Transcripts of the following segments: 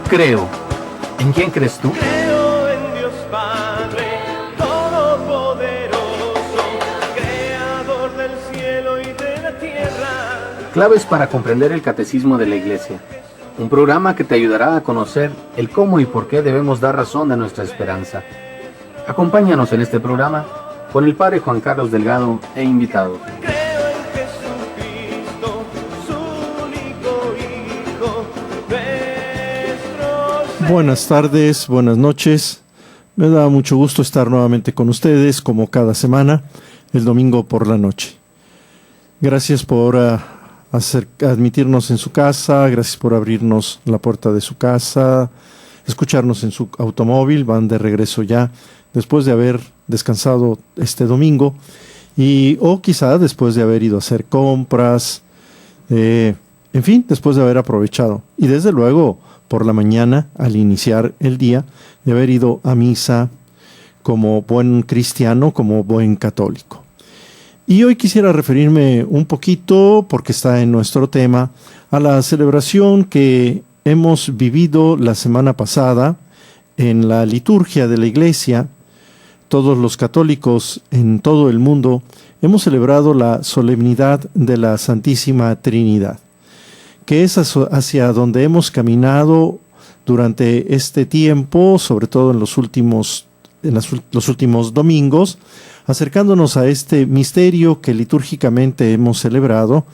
creo. ¿En quién crees tú? Creo en Dios Padre Todopoderoso, Creador del cielo y de la tierra. Claves para comprender el Catecismo de la Iglesia. Un programa que te ayudará a conocer el cómo y por qué debemos dar razón de nuestra esperanza. Acompáñanos en este programa con el Padre Juan Carlos Delgado e invitados. Creo en Jesucristo, su único Hijo, nuestro Señor. Buenas tardes, buenas noches. Me da mucho gusto estar nuevamente con ustedes, como cada semana, el domingo por la noche. Gracias por admitirnos en su casa, gracias por abrirnos la puerta de su casa, escucharnos en su automóvil, van de regreso ya, después de haber descansado este domingo, o quizá después de haber ido a hacer compras, en fin, después de haber aprovechado. Y desde luego, por la mañana, al iniciar el día, de haber ido a misa como buen cristiano, como buen católico. Y hoy quisiera referirme un poquito, porque está en nuestro tema, a la celebración que hemos vivido la semana pasada en la liturgia de la Iglesia. Todos los católicos en todo el mundo hemos celebrado la solemnidad de la Santísima Trinidad, que es hacia donde hemos caminado durante este tiempo, sobre todo en los últimos domingos, acercándonos a este misterio que litúrgicamente hemos celebrado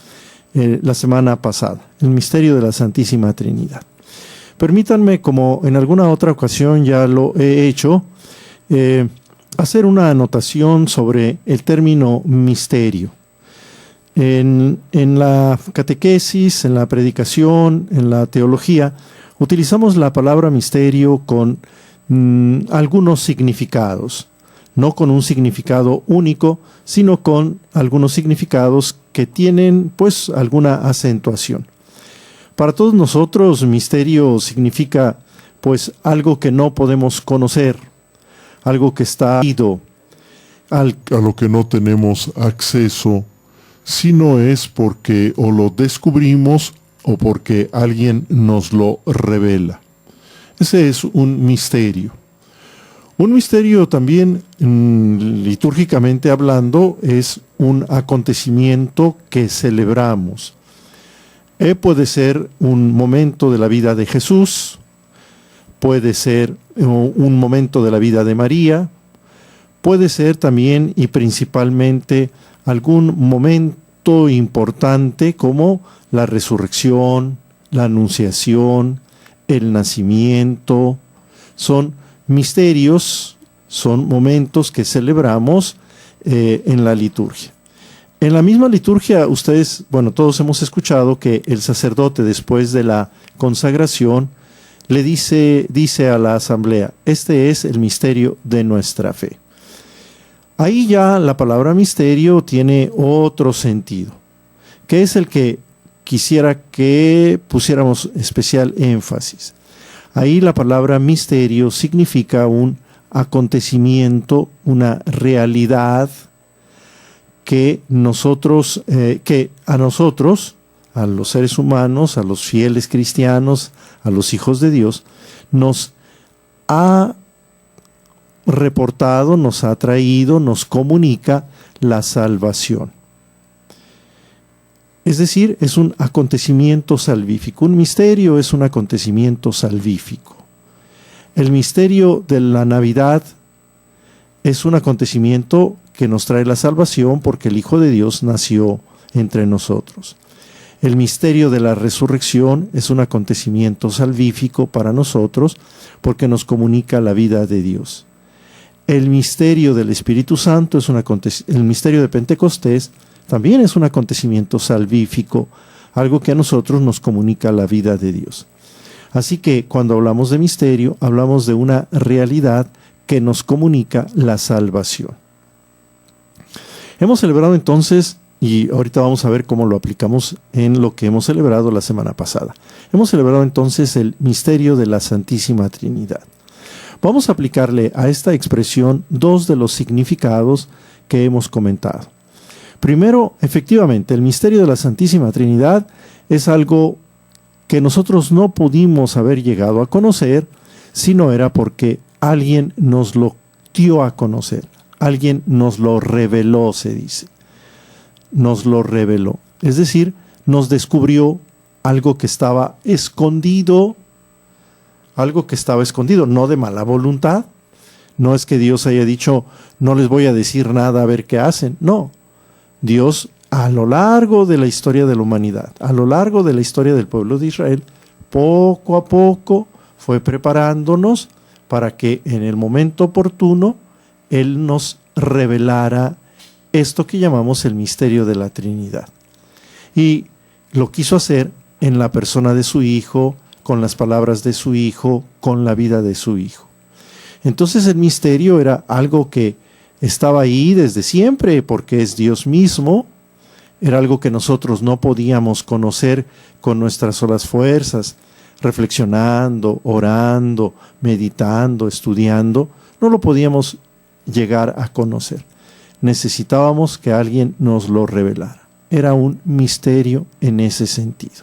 la semana pasada, el misterio de la Santísima Trinidad. Permítanme, como en alguna otra ocasión ya lo he hecho, hacer una anotación sobre el término misterio. En la catequesis, en la predicación, en la teología, utilizamos la palabra misterio con algunos significados. No con un significado único, sino con algunos significados que tienen, pues, alguna acentuación. Para todos nosotros, misterio significa, pues, algo que no podemos conocer, algo que está ido, a lo que no tenemos acceso, si no es porque o lo descubrimos o porque alguien nos lo revela. Ese es un misterio. Un misterio también, litúrgicamente hablando, es un acontecimiento que celebramos. Puede ser un momento de la vida de Jesús, puede ser un momento de la vida de María, puede ser también y principalmente algún momento importante como la resurrección, la anunciación, el nacimiento. Son misterios, son momentos que celebramos en la liturgia. En la misma liturgia, todos hemos escuchado que el sacerdote, después de la consagración, le dice a la asamblea: este es el misterio de nuestra fe. Ahí ya la palabra misterio tiene otro sentido, que es el que quisiera que pusiéramos especial énfasis. Ahí la palabra misterio significa un acontecimiento, una realidad que a nosotros, a los seres humanos, a los fieles cristianos, a los hijos de Dios, nos ha reportado, nos ha traído, nos comunica la salvación. Es decir, es un acontecimiento salvífico. Un misterio es un acontecimiento salvífico. El misterio de la Navidad es un acontecimiento que nos trae la salvación porque el Hijo de Dios nació entre nosotros. El misterio de la resurrección es un acontecimiento salvífico para nosotros porque nos comunica la vida de Dios. El misterio del Espíritu Santo el misterio de Pentecostés también es un acontecimiento salvífico, algo que a nosotros nos comunica la vida de Dios. Así que cuando hablamos de misterio, hablamos de una realidad que nos comunica la salvación. Hemos celebrado entonces, y ahorita vamos a ver cómo lo aplicamos en lo que hemos celebrado la semana pasada. Hemos celebrado entonces el misterio de la Santísima Trinidad. Vamos a aplicarle a esta expresión dos de los significados que hemos comentado. Primero, efectivamente, el misterio de la Santísima Trinidad es algo que nosotros no pudimos haber llegado a conocer, sino era porque alguien nos lo dio a conocer, alguien nos lo reveló, se dice. Nos lo reveló, es decir, nos descubrió algo que estaba escondido, no de mala voluntad. No es que Dios haya dicho, no les voy a decir nada a ver qué hacen. No, Dios a lo largo de la historia de la humanidad, a lo largo de la historia del pueblo de Israel, poco a poco fue preparándonos para que en el momento oportuno Él nos revelara esto que llamamos el misterio de la Trinidad. Y lo quiso hacer en la persona de su Hijo, con las palabras de su Hijo, con la vida de su Hijo. Entonces el misterio era algo que estaba ahí desde siempre, porque es Dios mismo. Era algo que nosotros no podíamos conocer con nuestras solas fuerzas, reflexionando, orando, meditando, estudiando. No lo podíamos llegar a conocer. Necesitábamos que alguien nos lo revelara. Era un misterio en ese sentido.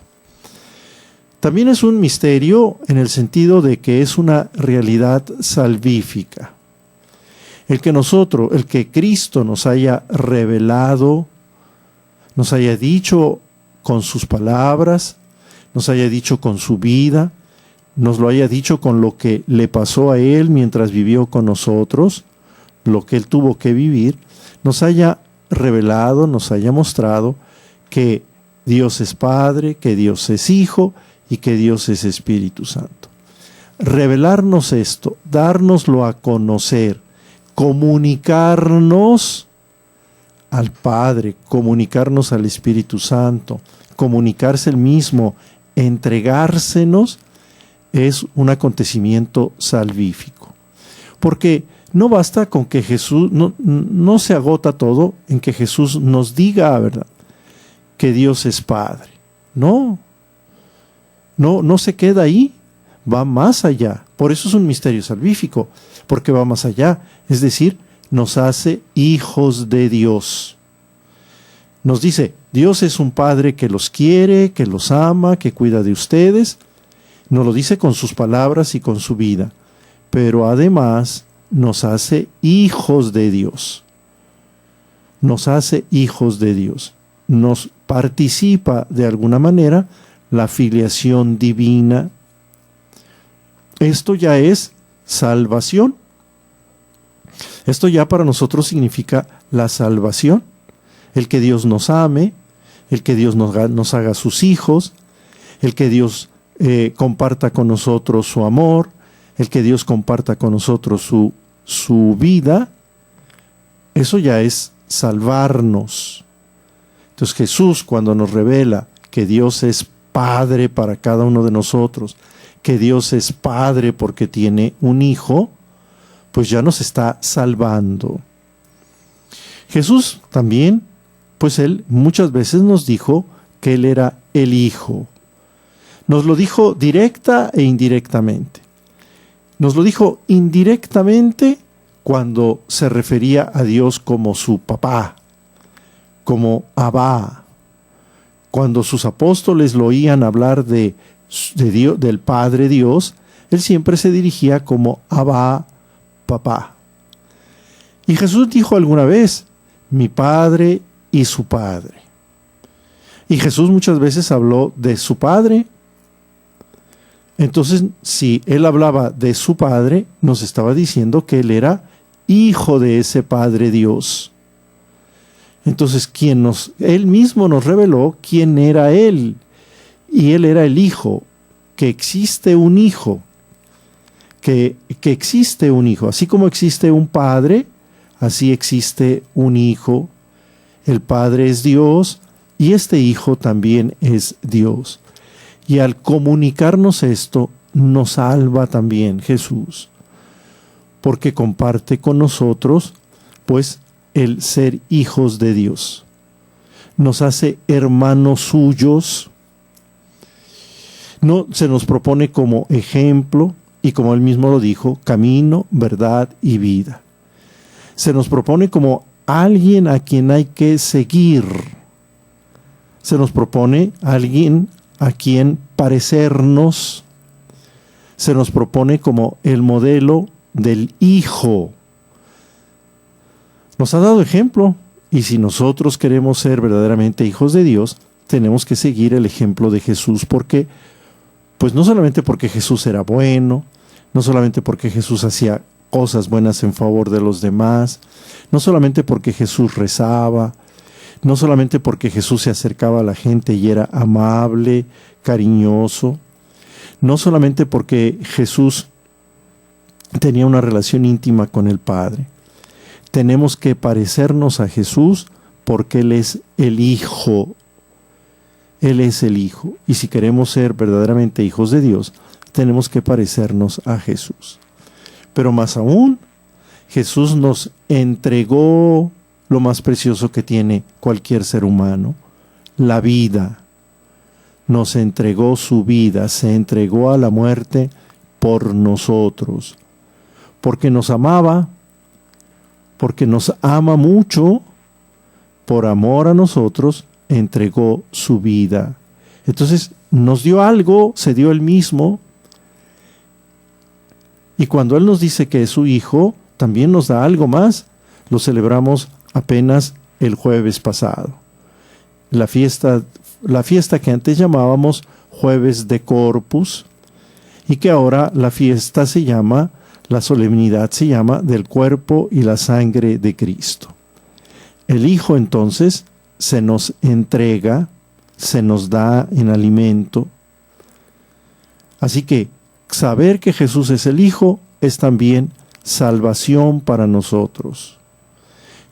También es un misterio en el sentido de que es una realidad salvífica. El que Cristo nos haya revelado, nos haya dicho con sus palabras, nos haya dicho con su vida, nos lo haya dicho con lo que le pasó a Él mientras vivió con nosotros, lo que Él tuvo que vivir, nos haya revelado, nos haya mostrado que Dios es Padre, que Dios es Hijo y que Dios es Espíritu Santo. Revelarnos esto, dárnoslo a conocer, comunicarnos al Padre, comunicarnos al Espíritu Santo, comunicarse el mismo, entregársenos, es un acontecimiento salvífico. Porque no basta con que Jesús, no se agota todo en que Jesús nos diga, ¿verdad?, que Dios es Padre. No se queda ahí, va más allá. Por eso es un misterio salvífico, porque va más allá. Es decir, nos hace hijos de Dios. Nos dice, Dios es un Padre que los quiere, que los ama, que cuida de ustedes. Nos lo dice con sus palabras y con su vida. Pero además nos hace hijos de Dios. Nos hace hijos de Dios. Nos participa de alguna manera la filiación divina. Esto ya es salvación. Esto ya para nosotros significa la salvación. El que Dios nos ame, el que Dios nos haga sus hijos, el que Dios comparta con nosotros su amor, el que Dios comparta con nosotros su vida. Eso ya es salvarnos. Entonces Jesús, cuando nos revela que Dios es Padre para cada uno de nosotros, que Dios es Padre porque tiene un Hijo, pues ya nos está salvando. Jesús también, pues Él muchas veces nos dijo que Él era el Hijo. Nos lo dijo directa e indirectamente. Nos lo dijo indirectamente cuando se refería a Dios como su papá, como Abba. Cuando sus apóstoles lo oían hablar de Dios, del Padre Dios, Él siempre se dirigía como Abba, papá. Y Jesús dijo alguna vez, mi Padre y su Padre. Y Jesús muchas veces habló de su Padre. Entonces, si Él hablaba de su Padre, nos estaba diciendo que Él era hijo de ese Padre Dios. Entonces, Él mismo nos reveló quién era Él. Y Él era el Hijo, que existe un Hijo. Que existe un Hijo. Así como existe un Padre, así existe un Hijo. El Padre es Dios y este Hijo también es Dios. Y al comunicarnos esto, nos salva también Jesús. Porque comparte con nosotros, pues, el ser hijos de Dios. Nos hace hermanos suyos. No se nos propone como ejemplo y, como Él mismo lo dijo, camino, verdad y vida. Se nos propone como alguien a quien hay que seguir. Se nos propone alguien a quien parecernos, se nos propone como el modelo del Hijo. Nos ha dado ejemplo, y si nosotros queremos ser verdaderamente hijos de Dios, tenemos que seguir el ejemplo de Jesús, porque, pues no solamente porque Jesús era bueno, no solamente porque Jesús hacía cosas buenas en favor de los demás, no solamente porque Jesús rezaba, no solamente porque Jesús se acercaba a la gente y era amable, cariñoso, no solamente porque Jesús tenía una relación íntima con el Padre. Tenemos que parecernos a Jesús porque Él es el Hijo. Él es el Hijo. Y si queremos ser verdaderamente hijos de Dios, tenemos que parecernos a Jesús. Pero más aún, Jesús nos entregó lo más precioso que tiene cualquier ser humano, la vida. Nos entregó su vida, se entregó a la muerte por nosotros, porque nos amaba, porque nos ama mucho, por amor a nosotros, entregó su vida. Entonces nos dio algo, se dio Él mismo, y cuando Él nos dice que es su Hijo, también nos da algo más. Lo celebramos apenas el jueves pasado. La fiesta que antes llamábamos Jueves de Corpus, y que ahora la fiesta se llama, la solemnidad se llama del cuerpo y la sangre de Cristo. El Hijo entonces se nos entrega, se nos da en alimento. Así que saber que Jesús es el Hijo es también salvación para nosotros.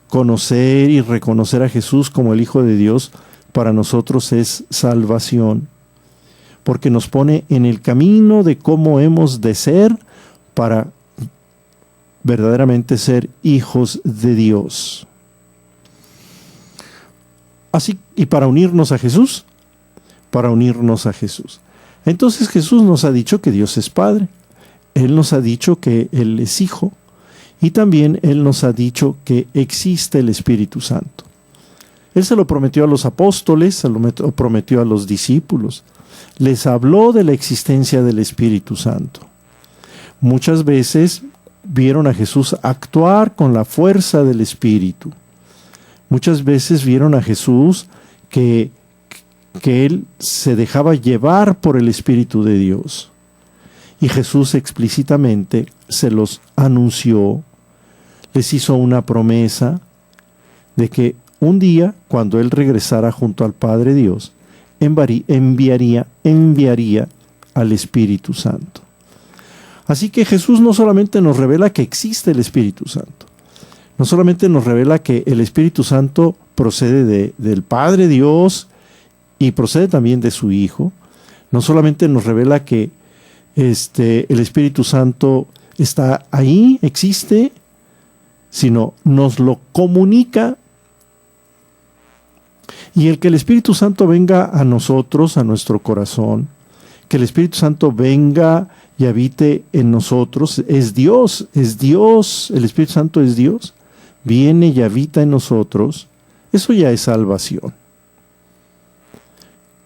Conocer y reconocer a Jesús como el Hijo de Dios para nosotros es salvación, porque nos pone en el camino de cómo hemos de ser para verdaderamente ser hijos de Dios. Así, y para unirnos a Jesús, Entonces Jesús nos ha dicho que Dios es Padre, Él nos ha dicho que Él es Hijo, y también Él nos ha dicho que existe el Espíritu Santo. Él se lo prometió a los apóstoles, se lo prometió a los discípulos. Les habló de la existencia del Espíritu Santo. Muchas veces vieron a Jesús actuar con la fuerza del Espíritu. Muchas veces vieron a Jesús que Él se dejaba llevar por el Espíritu de Dios. Y Jesús explícitamente se los anunció, les hizo una promesa de que un día, cuando Él regresara junto al Padre Dios, enviaría al Espíritu Santo. Así que Jesús no solamente nos revela que existe el Espíritu Santo, no solamente nos revela que el Espíritu Santo procede del Padre Dios y procede también de su Hijo, no solamente nos revela que el Espíritu Santo está ahí, existe, sino nos lo comunica. Y el que el Espíritu Santo venga a nosotros, a nuestro corazón, que el Espíritu Santo venga y habite en nosotros, es Dios, el Espíritu Santo es Dios, viene y habita en nosotros, eso ya es salvación.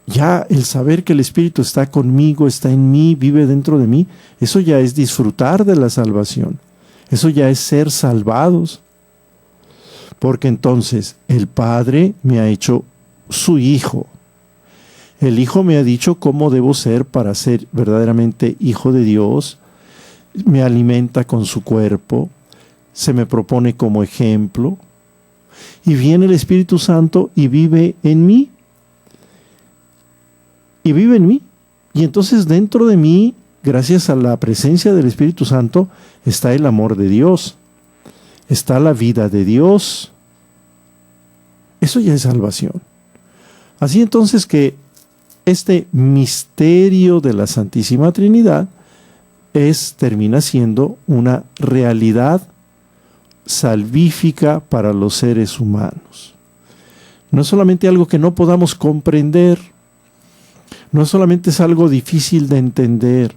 Ya el saber que el Espíritu está conmigo, está en mí, vive dentro de mí, eso ya es disfrutar de la salvación. Eso ya es ser salvados. Porque entonces el Padre me ha hecho su Hijo. El Hijo me ha dicho cómo debo ser para ser verdaderamente hijo de Dios. Me alimenta con su cuerpo. Se me propone como ejemplo. Y viene el Espíritu Santo y vive en mí. Y entonces dentro de mí, gracias a la presencia del Espíritu Santo, está el amor de Dios. Está la vida de Dios. Eso ya es salvación. Así entonces que este misterio de la Santísima Trinidad termina siendo una realidad salvífica para los seres humanos. No es solamente algo que no podamos comprender, no solamente es algo difícil de entender,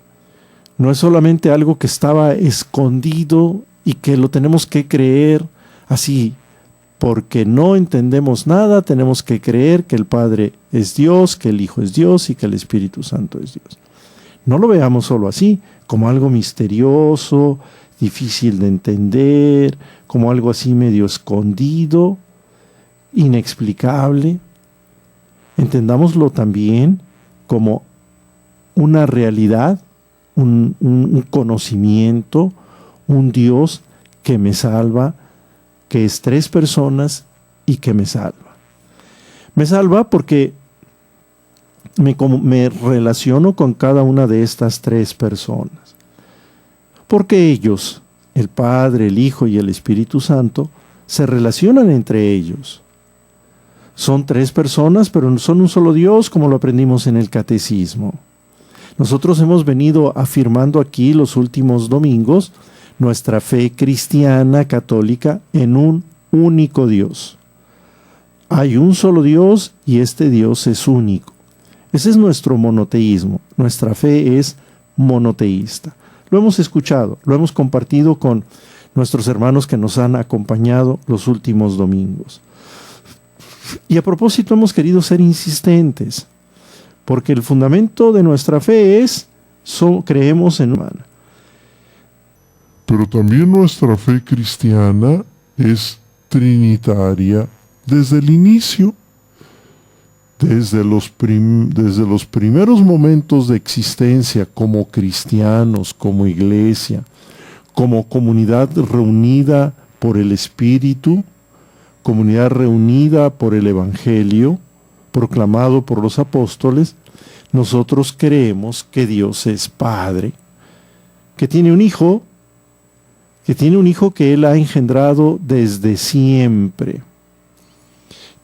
no es solamente algo que estaba escondido y que lo tenemos que creer así porque no entendemos nada, tenemos que creer que el Padre es Dios, que el Hijo es Dios y que el Espíritu Santo es Dios. No lo veamos solo así, como algo misterioso, difícil de entender, como algo así medio escondido, inexplicable. Entendámoslo también como una realidad, un conocimiento, un Dios que me salva, que es 3 personas y que me salva. Me salva porque me relaciono con cada una de estas 3 personas. Porque ellos, el Padre, el Hijo y el Espíritu Santo, se relacionan entre ellos. Son 3 personas, pero son un solo Dios, como lo aprendimos en el Catecismo. Nosotros hemos venido afirmando aquí los últimos domingos nuestra fe cristiana católica en un único Dios. Hay un solo Dios y este Dios es único. Ese es nuestro monoteísmo. Nuestra fe es monoteísta. Lo hemos escuchado, lo hemos compartido con nuestros hermanos que nos han acompañado los últimos domingos. Y a propósito hemos querido ser insistentes, porque el fundamento de nuestra fe es, creemos en humana. Pero también nuestra fe cristiana es trinitaria desde el inicio, desde los primeros momentos de existencia como cristianos, como iglesia, como comunidad reunida por el Espíritu, comunidad reunida por el Evangelio, proclamado por los apóstoles. Nosotros creemos que Dios es Padre, que tiene un Hijo, que Él ha engendrado desde siempre,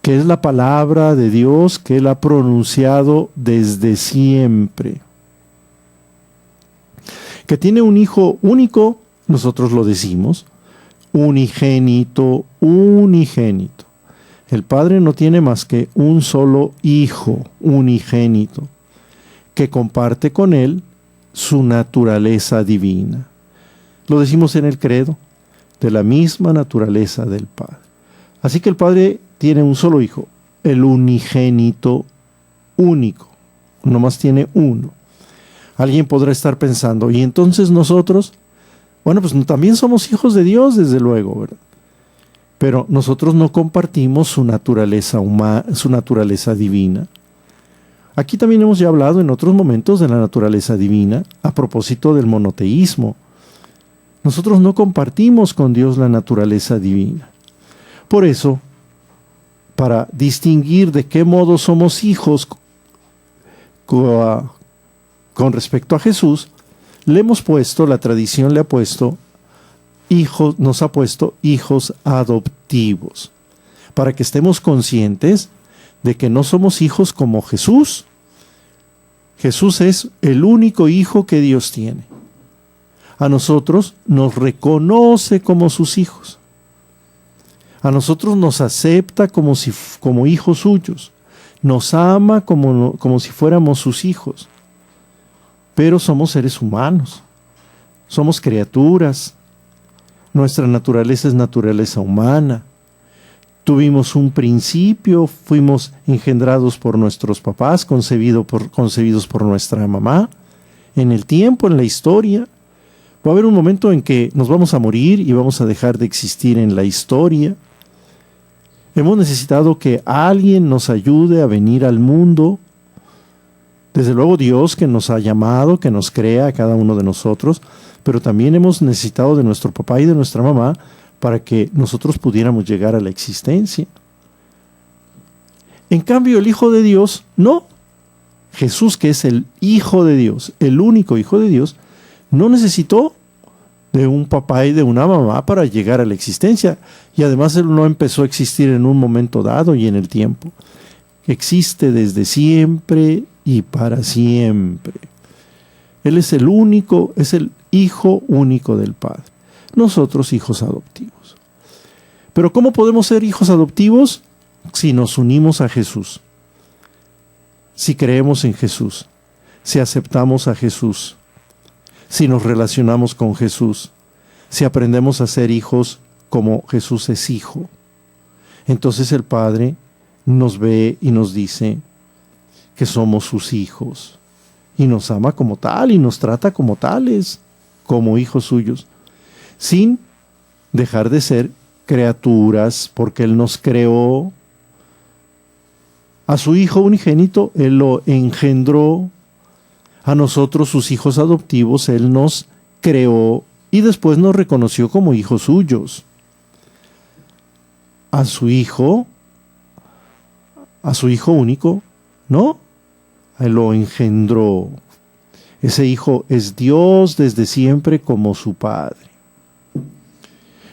que es la palabra de Dios que Él ha pronunciado desde siempre, que tiene un Hijo único, nosotros lo decimos, unigénito. El Padre no tiene más que un solo Hijo unigénito, que comparte con Él su naturaleza divina. Lo decimos en el credo, de la misma naturaleza del Padre. Así que el Padre tiene un solo Hijo, el unigénito único, nomás tiene uno. Alguien podrá estar pensando, ¿y entonces nosotros? Bueno, pues también somos hijos de Dios, desde luego, ¿verdad? Pero nosotros no compartimos su naturaleza su naturaleza divina. Aquí también hemos ya hablado en otros momentos de la naturaleza divina, a propósito del monoteísmo. Nosotros no compartimos con Dios la naturaleza divina. Por eso, para distinguir de qué modo somos hijos con respecto a Jesús, la tradición le ha puesto hijos, nos ha puesto hijos adoptivos, para que estemos conscientes de que no somos hijos como Jesús. Jesús es el único hijo que Dios tiene. A nosotros nos reconoce como sus hijos. A nosotros nos acepta como hijos suyos. Nos ama como si fuéramos sus hijos. Pero somos seres humanos. Somos criaturas. Nuestra naturaleza es naturaleza humana. Tuvimos un principio, fuimos engendrados por nuestros papás, concebidos por nuestra mamá. En el tiempo, en la historia, va a haber un momento en que nos vamos a morir y vamos a dejar de existir en la historia. Hemos necesitado que alguien nos ayude a venir al mundo. Desde luego Dios, que nos ha llamado, que nos crea a cada uno de nosotros, pero también hemos necesitado de nuestro papá y de nuestra mamá para que nosotros pudiéramos llegar a la existencia. En cambio, el Hijo de Dios, no. Jesús, que es el Hijo de Dios, el único Hijo de Dios, no necesitó de un papá y de una mamá para llegar a la existencia. Y además Él no empezó a existir en un momento dado y en el tiempo. Existe desde siempre y para siempre. Él es el único, es el Hijo único del Padre. Nosotros hijos adoptivos. Pero ¿cómo podemos ser hijos adoptivos? Si nos unimos a Jesús, si creemos en Jesús, si aceptamos a Jesús, si nos relacionamos con Jesús, si aprendemos a ser hijos como Jesús es hijo. entonces el Padre nos ve y nos dice que somos sus hijos, y nos ama como tal, y nos trata como tales, como hijos suyos, sin dejar de ser criaturas, porque Él nos creó. A su Hijo unigénito, Él lo engendró. A nosotros, sus hijos adoptivos, Él nos creó y después nos reconoció como hijos suyos. A su Hijo único, ¿no? Él lo engendró. Ese Hijo es Dios desde siempre como su Padre.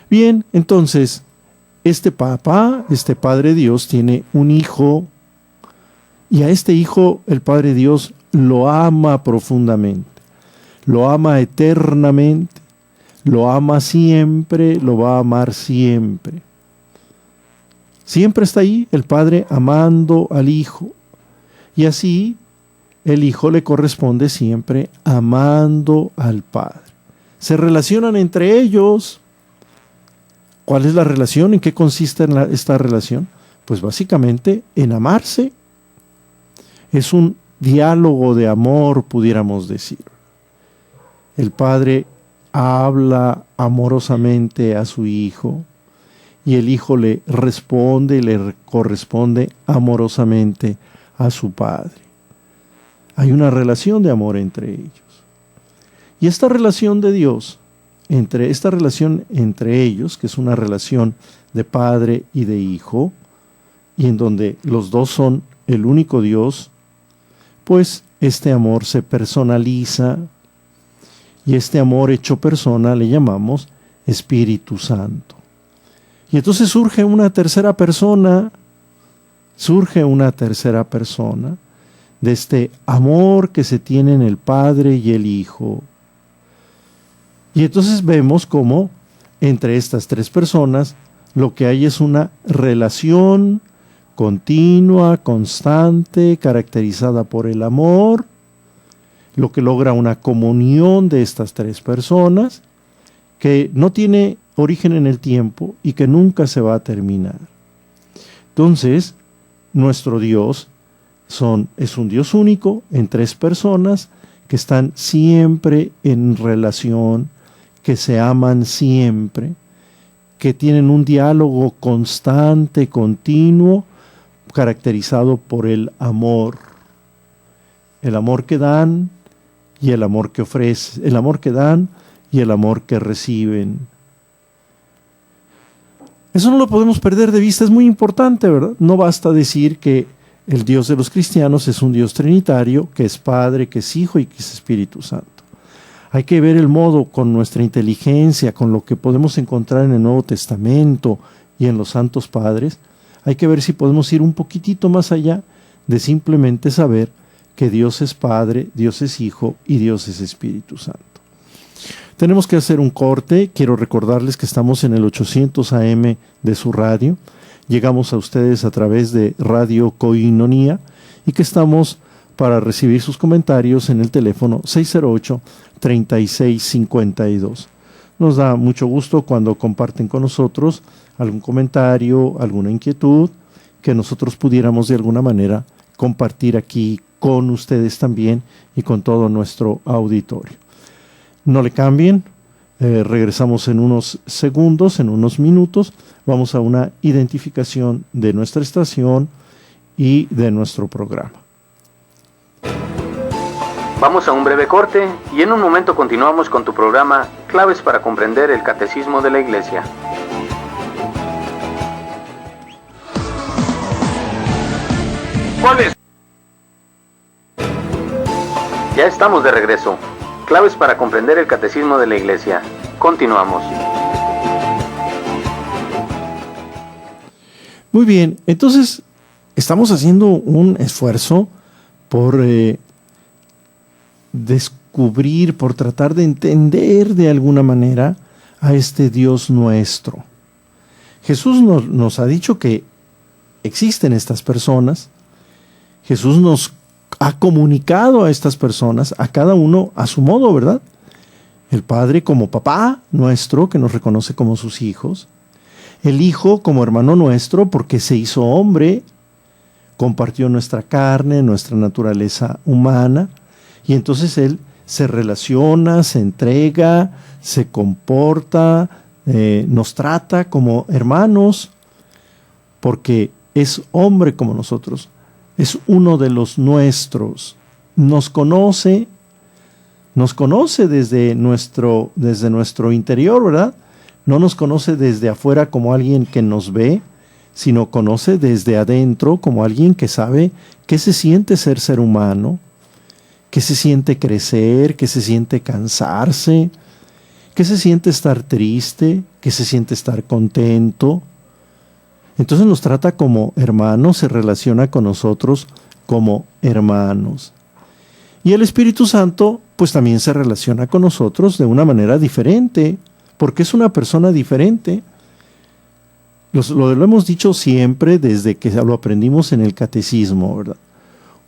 Bien, entonces, este Papá, este Padre Dios, tiene un Hijo, y a este Hijo el Padre Dios lo ama profundamente, lo ama eternamente, lo ama siempre, lo va a amar siempre. Siempre está ahí el Padre amando al Hijo, y así el Hijo le corresponde siempre amando al Padre. Se relacionan entre ellos. ¿Cuál es la relación? ¿En qué consiste esta relación? Pues básicamente en amarse. Es un diálogo de amor, pudiéramos decir. El Padre habla amorosamente a su Hijo y el Hijo le responde y le corresponde amorosamente a su Padre. Hay una relación de amor entre ellos. Y esta relación de Dios, esta relación entre ellos, que es una relación de Padre y de Hijo, y en donde los dos son el único Dios, pues este amor se personaliza, y este amor hecho persona le llamamos Espíritu Santo. Y entonces surge una tercera persona de este amor que se tiene en el Padre y el Hijo. Y entonces vemos cómo entre estas tres personas lo que hay es una relación continua, constante, caracterizada por el amor, lo que logra una comunión de estas tres personas que no tiene origen en el tiempo y que nunca se va a terminar. Entonces, nuestro Dios es un Dios único en tres personas que están siempre en relación, que se aman siempre, que tienen un diálogo constante, continuo, caracterizado por el amor que dan y el amor que ofrecen, el amor que dan y el amor que reciben. Eso no lo podemos perder de vista, es muy importante, ¿verdad? No basta decir que el Dios de los cristianos es un Dios trinitario, que es Padre, que es Hijo y que es Espíritu Santo. Hay que ver el modo con nuestra inteligencia, con lo que podemos encontrar en el Nuevo Testamento y en los Santos Padres. Hay que ver si podemos ir un poquitito más allá de simplemente saber que Dios es Padre, Dios es Hijo y Dios es Espíritu Santo. Tenemos que hacer un corte. Quiero recordarles que estamos en el 800 AM de su radio. Llegamos a ustedes a través de Radio Koinonia y que estamos para recibir sus comentarios en el teléfono 608-3652. Nos da mucho gusto cuando comparten con nosotros algún comentario, alguna inquietud, que nosotros pudiéramos de alguna manera compartir aquí con ustedes también y con todo nuestro auditorio. No le cambien, regresamos en unos segundos, en unos minutos, vamos a una identificación de nuestra estación y de nuestro programa. Vamos a un breve corte y en un momento continuamos con tu programa Claves para comprender el Catecismo de la Iglesia. ¡Vuelves! Ya estamos de regreso. Claves para comprender el Catecismo de la Iglesia. Continuamos. Muy bien, entonces estamos haciendo un esfuerzo por descubrir, por tratar de entender de alguna manera a este Dios nuestro. Jesús nos ha dicho que existen estas personas. Jesús nos ha comunicado a estas personas, a cada uno a su modo, ¿verdad? El Padre como papá nuestro, que nos reconoce como sus hijos. El Hijo como hermano nuestro, porque se hizo hombre, compartió nuestra carne, nuestra naturaleza humana, y entonces Él se relaciona, se entrega, se comporta, nos trata como hermanos, porque es hombre como nosotros, es uno de los nuestros, nos conoce desde nuestro interior, ¿verdad? No nos conoce desde afuera como alguien que nos ve, sino conoce desde adentro como alguien que sabe qué se siente ser humano, qué se siente crecer, qué se siente cansarse, qué se siente estar triste, qué se siente estar contento. Entonces nos trata como hermanos, se relaciona con nosotros como hermanos. Y el Espíritu Santo pues también se relaciona con nosotros de una manera diferente, porque es una persona diferente. Lo hemos dicho siempre desde que lo aprendimos en el catecismo, ¿verdad?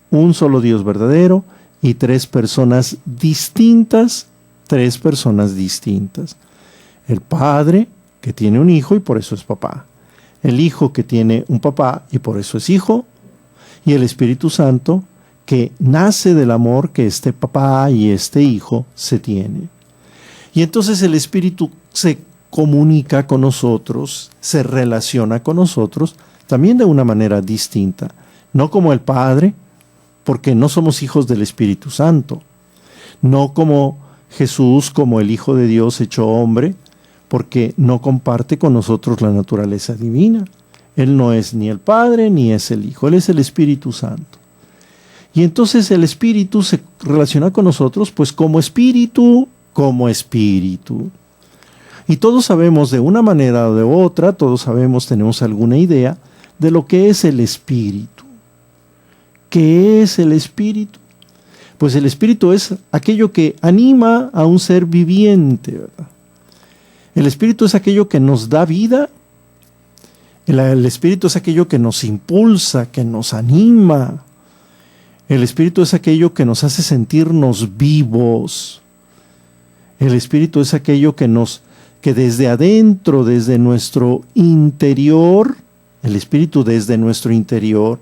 Un solo Dios verdadero y tres personas distintas. El Padre, que tiene un hijo y por eso es papá. El Hijo, que tiene un papá y por eso es hijo. Y el Espíritu Santo, que nace del amor que este papá y este hijo se tienen. Y entonces el Espíritu se comunica con nosotros, se relaciona con nosotros, también de una manera distinta. No como el Padre, porque no somos hijos del Espíritu Santo. No como Jesús, como el Hijo de Dios hecho hombre, porque no comparte con nosotros la naturaleza divina. Él no es ni el Padre ni es el Hijo, Él es el Espíritu Santo. Y entonces el Espíritu se relaciona con nosotros pues como espíritu. Y todos sabemos de una manera o de otra, tenemos alguna idea de lo que es el Espíritu. ¿Qué es el Espíritu? Pues el Espíritu es aquello que anima a un ser viviente, ¿verdad? El Espíritu es aquello que nos da vida. El Espíritu es aquello que nos impulsa, que nos anima. El Espíritu es aquello que nos hace sentirnos vivos. El Espíritu es aquello que desde adentro, desde nuestro interior, el Espíritu desde nuestro interior,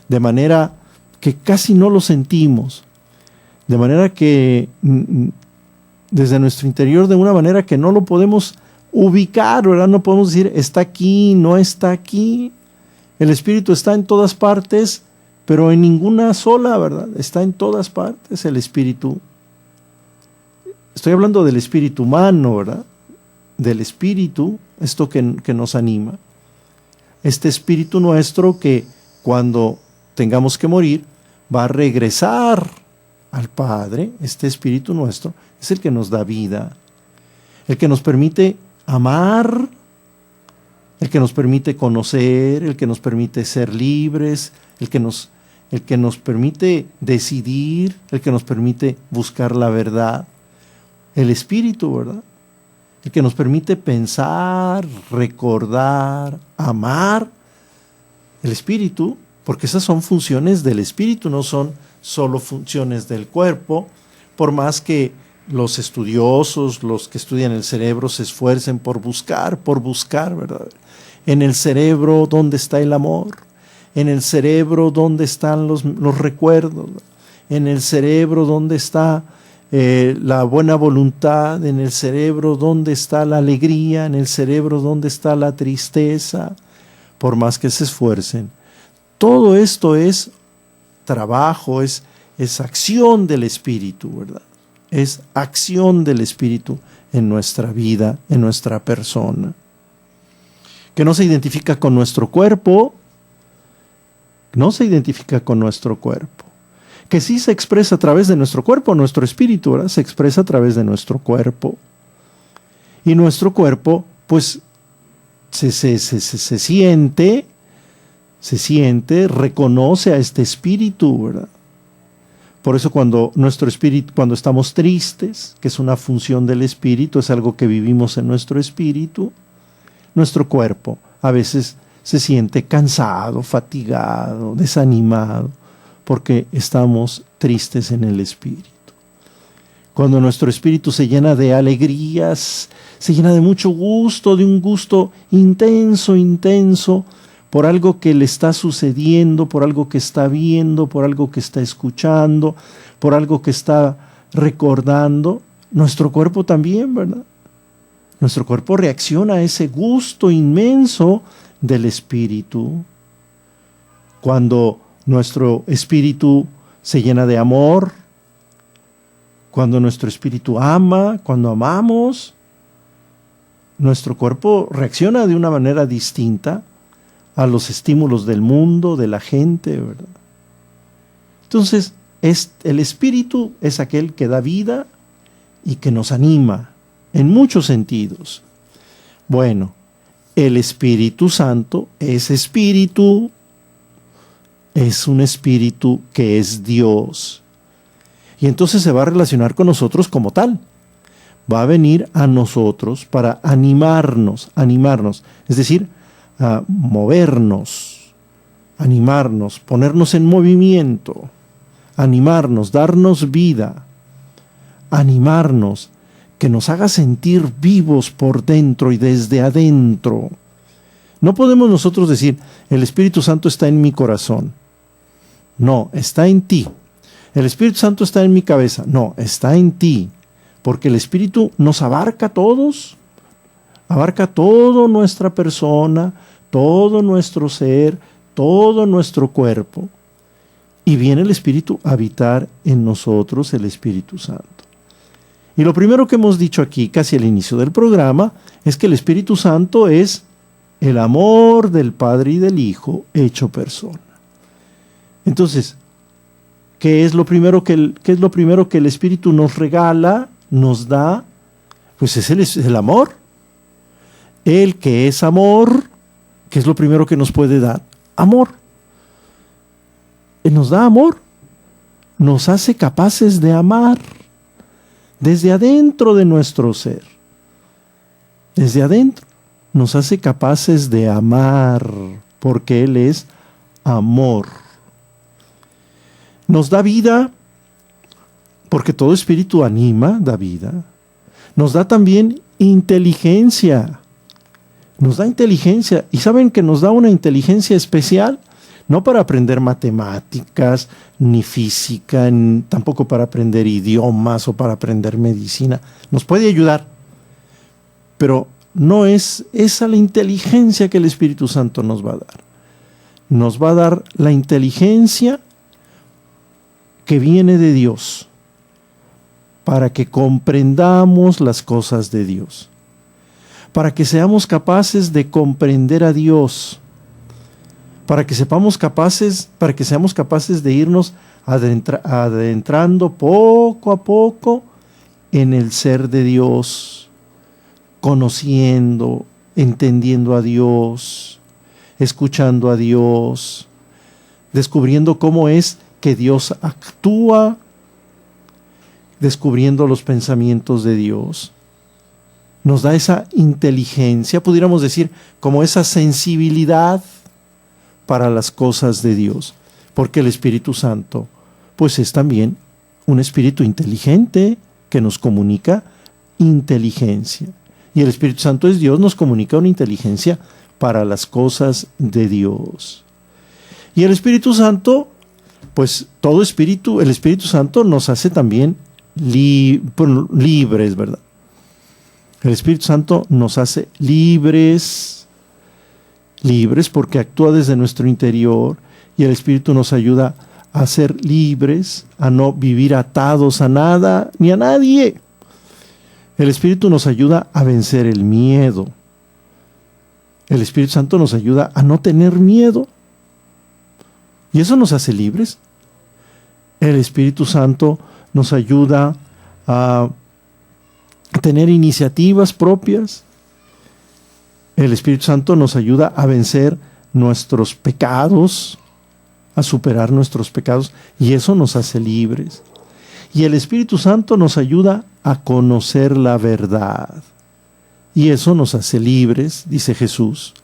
de manera que casi no lo sentimos, de manera que desde nuestro interior, de una manera que no lo podemos ubicar, ¿verdad? No podemos decir, está aquí, no está aquí. El Espíritu está en todas partes, pero en ninguna sola, ¿verdad? Está en todas partes el Espíritu. Estoy hablando del espíritu humano, ¿verdad? Del espíritu, esto que nos anima. Este espíritu nuestro que cuando tengamos que morir va a regresar al Padre. Este espíritu nuestro es el que nos da vida, el que nos permite amar, el que nos permite conocer, el que nos permite ser libres, el que nos permite decidir, el que nos permite buscar la verdad. El Espíritu, ¿verdad? El que nos permite pensar, recordar, amar. El Espíritu, porque esas son funciones del Espíritu, no son solo funciones del cuerpo, por más que los estudiosos, los que estudian el cerebro, se esfuercen por buscar, ¿verdad? En el cerebro, ¿dónde está el amor? En el cerebro, ¿dónde están los recuerdos? En el cerebro, ¿dónde está la buena voluntad? En el cerebro, ¿dónde está la alegría? En el cerebro, ¿dónde está la tristeza? Por más que se esfuercen. Todo esto es trabajo, es acción del Espíritu, ¿verdad? Es acción del Espíritu en nuestra vida, en nuestra persona. Que no se identifica con nuestro cuerpo, que sí se expresa a través de nuestro cuerpo, nuestro espíritu, ¿verdad? Se expresa a través de nuestro cuerpo. Y nuestro cuerpo, pues, se siente, reconoce a este espíritu, ¿verdad? Por eso cuando estamos tristes, que es una función del espíritu, es algo que vivimos en nuestro espíritu, nuestro cuerpo a veces se siente cansado, fatigado, desanimado, porque estamos tristes en el espíritu. cuando nuestro espíritu se llena de alegrías, se llena de mucho gusto, de un gusto intenso, intenso, por algo que le está sucediendo, por algo que está viendo, por algo que está escuchando, por algo que está recordando. Nuestro cuerpo también, ¿verdad? Nuestro cuerpo reacciona a ese gusto inmenso del espíritu. Cuando nuestro espíritu se llena de amor, cuando nuestro espíritu ama, cuando amamos, nuestro cuerpo reacciona de una manera distinta a los estímulos del mundo, de la gente, ¿verdad? Entonces, el espíritu es aquel que da vida y que nos anima en muchos sentidos. Bueno, el Espíritu Santo es espíritu, es un espíritu que es Dios. Y entonces se va a relacionar con nosotros como tal. Va a venir a nosotros para animarnos, es decir, a movernos, animarnos, ponernos en movimiento, animarnos, darnos vida, animarnos, que nos haga sentir vivos por dentro y desde adentro. No podemos nosotros decir, el Espíritu Santo está en mi corazón. No, está en ti. El Espíritu Santo está en mi cabeza. No, está en ti. Porque el Espíritu nos abarca a todos, abarca toda nuestra persona, todo nuestro ser, todo nuestro cuerpo. Y viene el Espíritu a habitar en nosotros, el Espíritu Santo. Y lo primero que hemos dicho aquí, casi al inicio del programa, es que el Espíritu Santo es el amor del Padre y del Hijo hecho persona. Entonces, ¿qué es lo primero que el Espíritu nos regala, nos da? Pues es el amor. El que es amor, ¿qué es lo primero que nos puede dar? Amor. Él nos da amor. Nos hace capaces de amar desde adentro de nuestro ser. Desde adentro nos hace capaces de amar, porque Él es amor. Nos da vida, porque todo espíritu anima, da vida. Nos da también inteligencia. Nos da inteligencia. ¿Y saben que nos da una inteligencia especial? No para aprender matemáticas, ni física, tampoco para aprender idiomas o para aprender medicina. Nos puede ayudar, pero no es esa la inteligencia que el Espíritu Santo nos va a dar. Nos va a dar la inteligencia que viene de Dios, para que comprendamos las cosas de Dios, para que seamos capaces de comprender a Dios, para que seamos capaces de irnos adentrando poco a poco en el ser de Dios, conociendo, entendiendo a Dios, escuchando a Dios, descubriendo cómo es que Dios actúa, descubriendo los pensamientos de Dios. Nos da esa inteligencia, pudiéramos decir, como esa sensibilidad para las cosas de Dios, porque el Espíritu Santo pues es también un espíritu inteligente que nos comunica inteligencia, y el Espíritu Santo es Dios, nos comunica una inteligencia para las cosas de Dios. Y el Espíritu Santo, pues todo espíritu, el Espíritu Santo nos hace también libres, ¿verdad? El Espíritu Santo nos hace libres porque actúa desde nuestro interior, y el Espíritu nos ayuda a ser libres, a no vivir atados a nada ni a nadie. El Espíritu nos ayuda a vencer el miedo. El Espíritu Santo nos ayuda a no tener miedo, y eso nos hace libres. El Espíritu Santo nos ayuda a tener iniciativas propias. El Espíritu Santo nos ayuda a vencer nuestros pecados, a superar nuestros pecados, y eso nos hace libres. Y el Espíritu Santo nos ayuda a conocer la verdad, y eso nos hace libres, dice Jesús.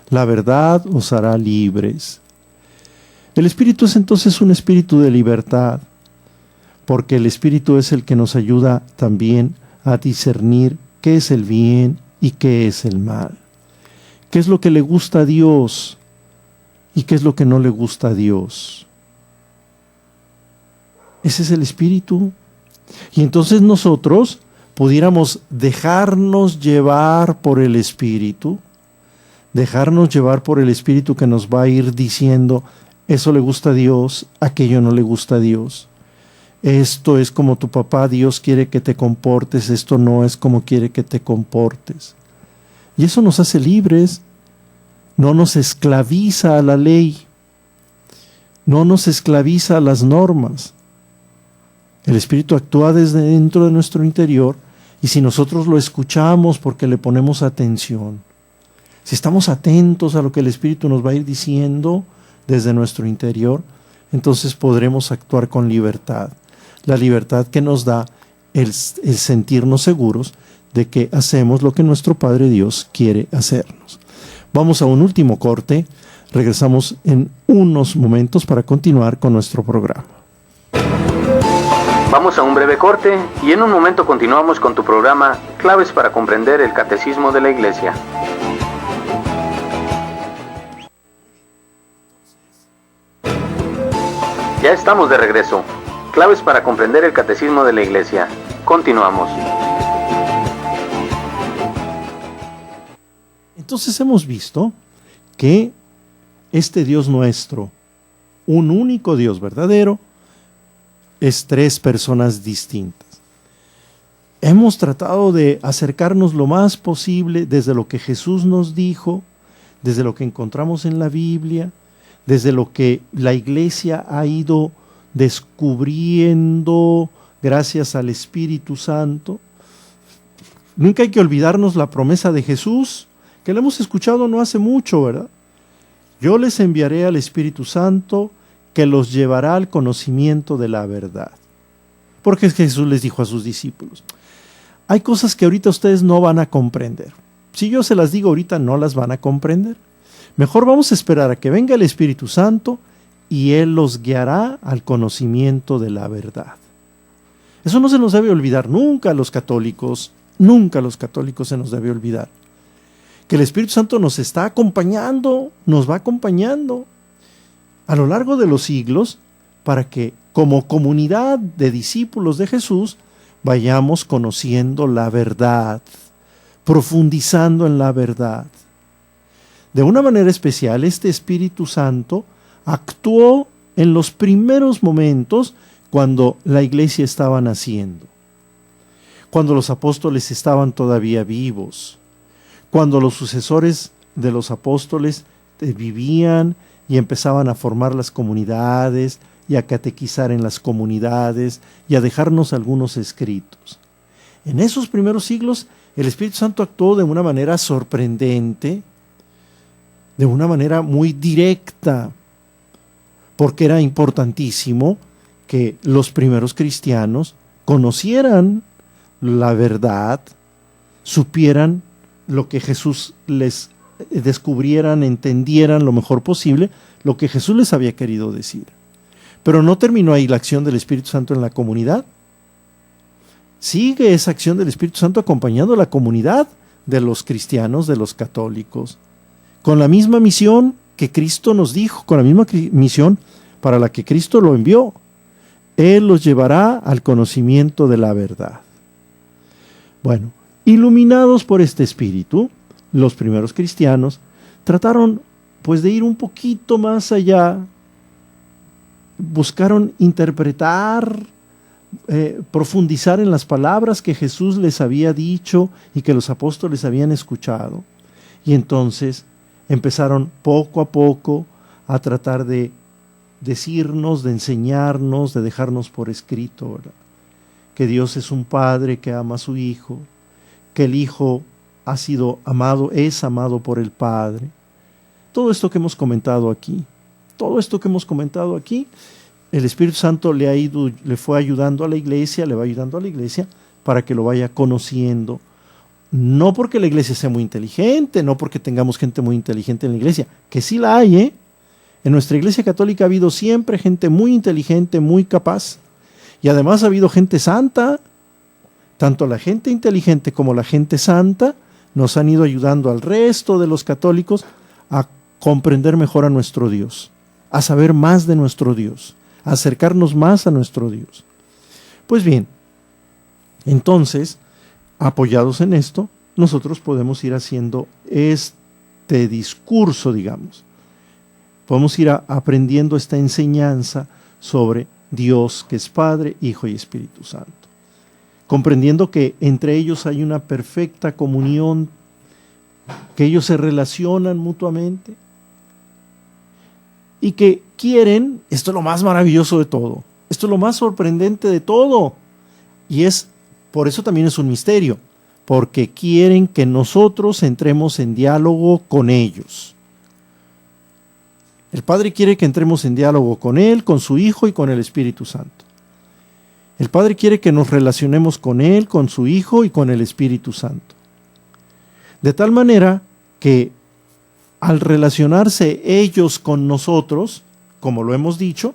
La verdad os hará libres. El Espíritu es entonces un espíritu de libertad, porque el Espíritu es el que nos ayuda también a discernir qué es el bien y qué es el mal. ¿Qué es lo que le gusta a Dios y qué es lo que no le gusta a Dios? Ese es el Espíritu. Y entonces nosotros pudiéramos dejarnos llevar por el Espíritu, dejarnos llevar por el Espíritu que nos va a ir diciendo, eso le gusta a Dios, aquello no le gusta a Dios. Esto es como tu papá, Dios quiere que te comportes, esto no es como quiere que te comportes. Y eso nos hace libres, no nos esclaviza a la ley, no nos esclaviza a las normas. El Espíritu actúa desde dentro de nuestro interior y si nosotros lo escuchamos porque le ponemos atención, si estamos atentos a lo que el Espíritu nos va a ir diciendo desde nuestro interior, entonces podremos actuar con libertad. La libertad que nos da el sentirnos seguros de que hacemos lo que nuestro Padre Dios quiere hacernos. Vamos a un último corte, regresamos en unos momentos para continuar con nuestro programa. Vamos a un breve corte y en un momento continuamos con tu programa Claves para comprender el Catecismo de la Iglesia. Ya estamos de regreso. Claves para comprender el Catecismo de la Iglesia. Continuamos. Entonces hemos visto que este Dios nuestro, un único Dios verdadero, es tres personas distintas. Hemos tratado de acercarnos lo más posible desde lo que Jesús nos dijo, desde lo que encontramos en la Biblia, desde lo que la Iglesia ha ido descubriendo gracias al Espíritu Santo. Nunca hay que olvidarnos la promesa de Jesús, que la hemos escuchado no hace mucho, ¿verdad? Yo les enviaré al Espíritu Santo que los llevará al conocimiento de la verdad. Porque Jesús les dijo a sus discípulos, hay cosas que ahorita ustedes no van a comprender. Si yo se las digo ahorita, no las van a comprender. Mejor vamos a esperar a que venga el Espíritu Santo y Él los guiará al conocimiento de la verdad. Eso no se nos debe olvidar nunca a los católicos, nunca a los católicos se nos debe olvidar. Que el Espíritu Santo nos está acompañando, nos va acompañando a lo largo de los siglos para que como comunidad de discípulos de Jesús vayamos conociendo la verdad, profundizando en la verdad. De una manera especial, este Espíritu Santo actuó en los primeros momentos cuando la iglesia estaba naciendo, cuando los apóstoles estaban todavía vivos, cuando los sucesores de los apóstoles vivían y empezaban a formar las comunidades y a catequizar en las comunidades y a dejarnos algunos escritos. En esos primeros siglos, el Espíritu Santo actuó de una manera sorprendente, de una manera muy directa, porque era importantísimo que los primeros cristianos conocieran la verdad, supieran lo que Jesús les descubrieran, entendieran lo mejor posible lo que Jesús les había querido decir. Pero no terminó ahí la acción del Espíritu Santo en la comunidad. Sigue esa acción del Espíritu Santo acompañando a la comunidad de los cristianos, de los católicos, con la misma misión que Cristo nos dijo, con la misma misión para la que Cristo lo envió. Él los llevará al conocimiento de la verdad. Bueno, iluminados por este Espíritu, los primeros cristianos trataron pues de ir un poquito más allá, buscaron interpretar, profundizar en las palabras que Jesús les había dicho y que los apóstoles habían escuchado. Y entonces empezaron poco a poco a tratar de decirnos, de enseñarnos, de dejarnos por escrito, ¿verdad? Que Dios es un Padre que ama a su Hijo, que el Hijo ha sido amado, es amado por el Padre. Todo esto que hemos comentado aquí, el Espíritu Santo le fue ayudando a la iglesia, le va ayudando a la iglesia para que lo vaya conociendo. No porque la iglesia sea muy inteligente, no porque tengamos gente muy inteligente en la iglesia, que sí la hay, ¿eh? En nuestra iglesia católica ha habido siempre gente muy inteligente, muy capaz. Y además ha habido gente santa, tanto la gente inteligente como la gente santa, nos han ido ayudando al resto de los católicos a comprender mejor a nuestro Dios, a saber más de nuestro Dios, a acercarnos más a nuestro Dios. Pues bien, entonces, apoyados en esto, nosotros podemos ir haciendo este discurso, digamos. Podemos ir aprendiendo esta enseñanza sobre Dios, que es Padre, Hijo y Espíritu Santo. Comprendiendo que entre ellos hay una perfecta comunión, que ellos se relacionan mutuamente y que quieren, esto es lo más maravilloso de todo, esto es lo más sorprendente de todo, y por eso también es un misterio, porque quieren que nosotros entremos en diálogo con ellos. El Padre quiere que entremos en diálogo con Él, con su Hijo y con el Espíritu Santo. El Padre quiere que nos relacionemos con Él, con su Hijo y con el Espíritu Santo. De tal manera que al relacionarse ellos con nosotros, como lo hemos dicho,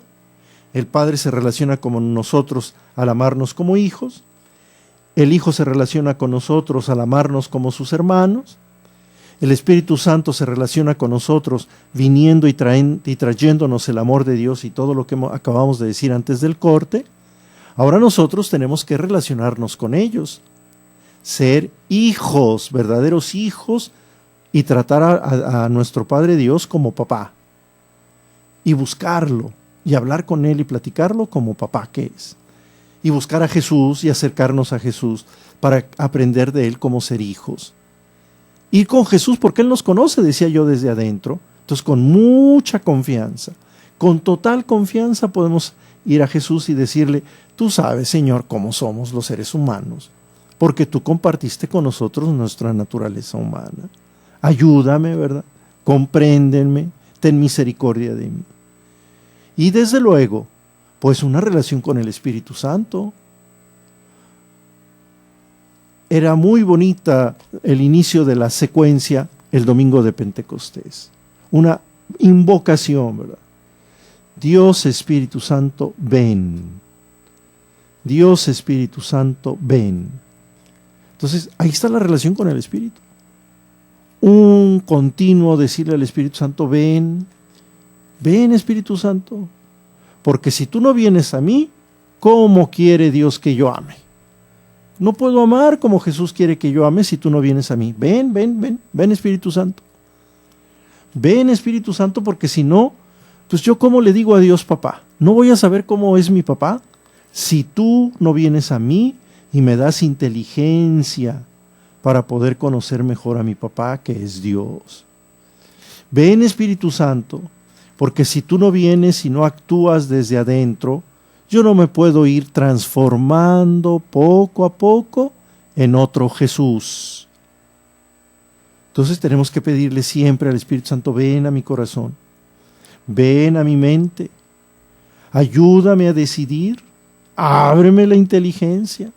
el Padre se relaciona con nosotros al amarnos como hijos, el Hijo se relaciona con nosotros al amarnos como sus hermanos, el Espíritu Santo se relaciona con nosotros viniendo y trayéndonos el amor de Dios y todo lo que acabamos de decir antes del corte. Ahora nosotros tenemos que relacionarnos con ellos, ser hijos, verdaderos hijos, y tratar a nuestro Padre Dios como papá, y buscarlo, y hablar con Él y platicarlo como papá que es, y buscar a Jesús y acercarnos a Jesús para aprender de Él cómo ser hijos. Ir con Jesús porque Él nos conoce, decía yo, desde adentro. Entonces con mucha confianza, con total confianza podemos ir a Jesús y decirle: tú sabes, Señor, cómo somos los seres humanos, porque tú compartiste con nosotros nuestra naturaleza humana. Ayúdame, ¿verdad? Compréndenme, ten misericordia de mí. Y desde luego, pues una relación con el Espíritu Santo. Era muy bonita el inicio de la secuencia el domingo de Pentecostés. Una invocación, ¿verdad? Dios Espíritu Santo, ven. Dios Espíritu Santo, ven. Entonces, ahí está la relación con el Espíritu. Un continuo decirle al Espíritu Santo: ven, ven Espíritu Santo, porque si tú no vienes a mí, ¿cómo quiere Dios que yo ame? No puedo amar como Jesús quiere que yo ame si tú no vienes a mí. Ven, ven, ven, ven Espíritu Santo. Ven Espíritu Santo, porque si no, pues yo ¿cómo le digo a Dios papá? ¿No voy a saber cómo es mi papá? Si tú no vienes a mí y me das inteligencia para poder conocer mejor a mi papá, que es Dios. Ven Espíritu Santo, porque si tú no vienes y no actúas desde adentro, yo no me puedo ir transformando poco a poco en otro Jesús. Entonces tenemos que pedirle siempre al Espíritu Santo: ven a mi corazón, ven a mi mente, ayúdame a decidir, ábreme la inteligencia,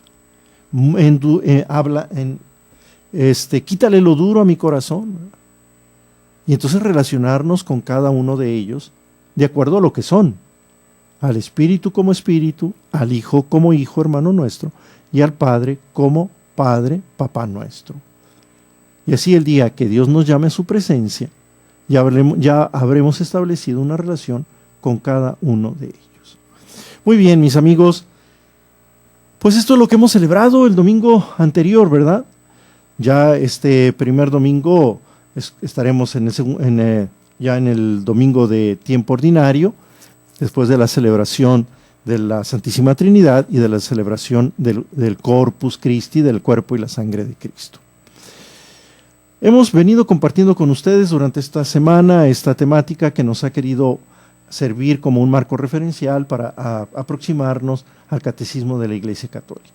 quítale lo duro a mi corazón. Y entonces relacionarnos con cada uno de ellos de acuerdo a lo que son. Al Espíritu como Espíritu, al Hijo como Hijo, hermano nuestro, y al Padre como Padre, papá nuestro. Y así el día que Dios nos llame a su presencia, ya habremos establecido una relación con cada uno de ellos. Muy bien, mis amigos, pues esto es lo que hemos celebrado el domingo anterior, ¿verdad? Ya este primer domingo estaremos ya en el domingo de tiempo ordinario, después de la celebración de la Santísima Trinidad y de la celebración del Corpus Christi, del cuerpo y la sangre de Cristo. Hemos venido compartiendo con ustedes durante esta semana esta temática que nos ha querido servir como un marco referencial para aproximarnos al catecismo de la Iglesia Católica.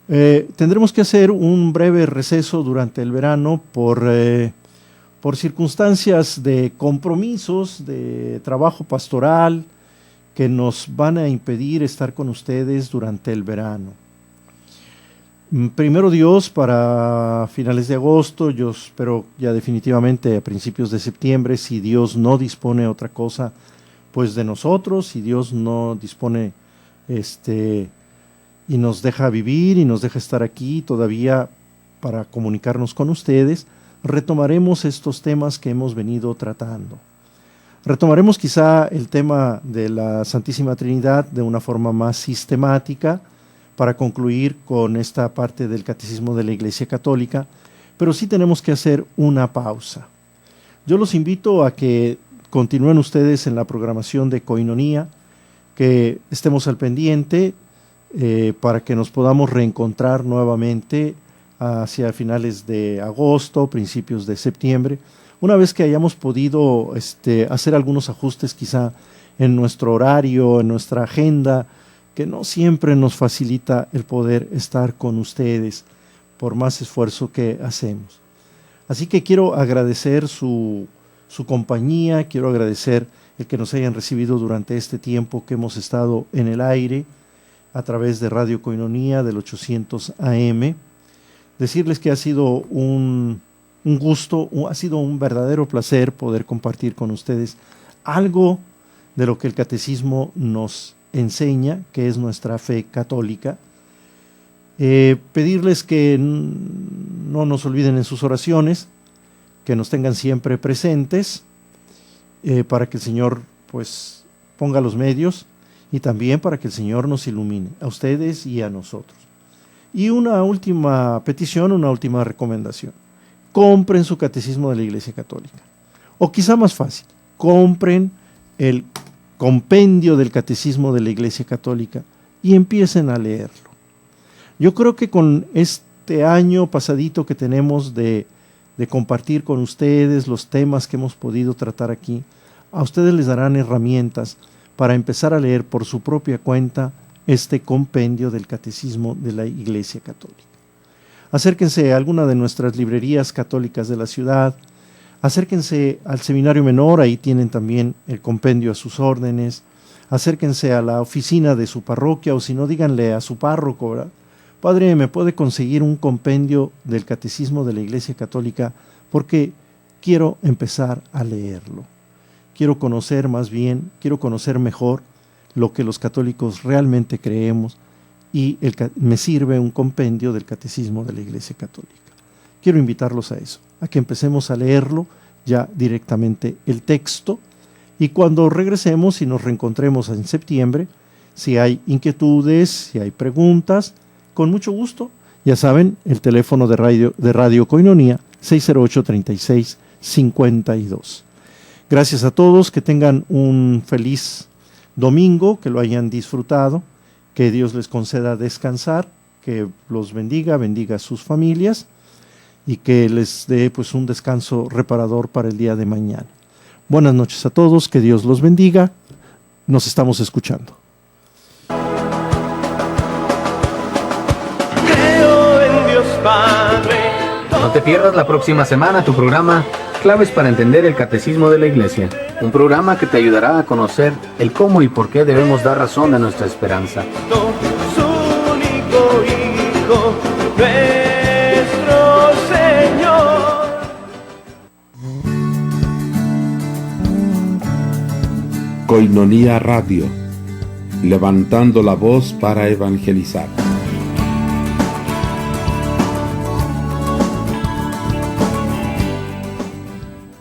Tendremos que hacer un breve receso durante el verano por circunstancias de compromisos, de trabajo pastoral, que nos van a impedir estar con ustedes durante el verano. Primero Dios, para finales de agosto, yo espero ya definitivamente a principios de septiembre, si Dios no dispone otra cosa pues de nosotros, si Dios no dispone y nos deja vivir y nos deja estar aquí todavía para comunicarnos con ustedes, retomaremos estos temas que hemos venido tratando. Retomaremos quizá el tema de la Santísima Trinidad de una forma más sistemática para concluir con esta parte del Catecismo de la Iglesia Católica, pero sí tenemos que hacer una pausa. Yo los invito a que continúen ustedes en la programación de Koinonía, que estemos al pendiente para que nos podamos reencontrar nuevamente hacia finales de agosto, principios de septiembre, una vez que hayamos podido hacer algunos ajustes quizá en nuestro horario, en nuestra agenda, que no siempre nos facilita el poder estar con ustedes por más esfuerzo que hacemos. Así que quiero agradecer su compañía, quiero agradecer el que nos hayan recibido durante este tiempo que hemos estado en el aire a través de Radio Koinonía del 800 AM. Decirles que ha sido un gusto, ha sido un verdadero placer poder compartir con ustedes algo de lo que el catecismo nos enseña, que es nuestra fe católica. Pedirles que no nos olviden en sus oraciones, que nos tengan siempre presentes, para que el Señor pues ponga los medios y también para que el Señor nos ilumine, a ustedes y a nosotros. Y una última petición, una última recomendación. Compren su Catecismo de la Iglesia Católica. O quizá más fácil, compren el compendio del Catecismo de la Iglesia Católica y empiecen a leerlo. Yo creo que con este año pasadito que tenemos de compartir con ustedes los temas que hemos podido tratar aquí, a ustedes les darán herramientas para empezar a leer por su propia cuenta este compendio del Catecismo de la Iglesia Católica. Acérquense a alguna de nuestras librerías católicas de la ciudad, acérquense al Seminario Menor, ahí tienen también el compendio a sus órdenes, acérquense a la oficina de su parroquia o si no, díganle a su párroco, ¿verdad? Padre, ¿me puede conseguir un compendio del Catecismo de la Iglesia Católica? Porque quiero empezar a leerlo. Quiero conocer mejor lo que los católicos realmente creemos y me sirve un compendio del Catecismo de la Iglesia Católica. Quiero invitarlos a eso, a que empecemos a leerlo ya directamente el texto y cuando regresemos y nos reencontremos en septiembre, si hay inquietudes, si hay preguntas, con mucho gusto, ya saben, el teléfono de Radio Koinonía 608-3652. Gracias a todos, que tengan un feliz domingo, que lo hayan disfrutado, que Dios les conceda descansar, que los bendiga a sus familias y que les dé pues un descanso reparador para el día de mañana. Buenas noches a todos, que Dios los bendiga, nos estamos escuchando. Creo en Dios Padre. No te pierdas la próxima semana tu programa Claves para entender el Catecismo de la Iglesia, un programa que te ayudará a conocer el cómo y por qué debemos dar razón de nuestra esperanza. Su único Hijo, nuestro Señor. Koinonía Radio, levantando la voz para evangelizar.